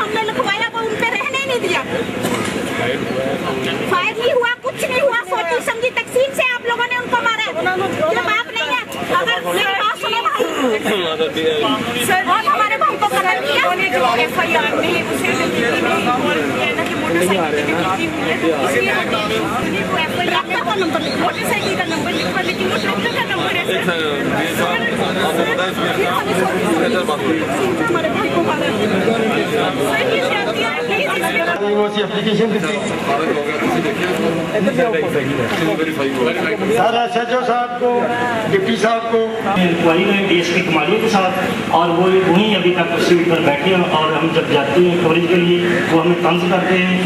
हमने लिखवाया वो उन पे रहने नहीं दिया। फायर नहीं हुआ, कुछ नहीं हुआ, सोची समझी तकसीम से आप लोगों ने उनको मारा। ये बाप नहीं है। अगर मेरी बात सुने भाई, सर और हमारे भाई को कत्ल किया। जो FIR में उसे मोटरसाइकिल का नंबर लिखवा, लेकिन वो ट्रैक्टर का नंबर है। हमारे भाई को मारा। सर SHO साहब को, डिप्टी साहब को इंक्वायरी में DSP कुमारी के साथ, और वो वहीं अभी तक सीट पर बैठे हैं और हम जब जाते हैं कवरेज के लिए वो हमें तंज करते हैं।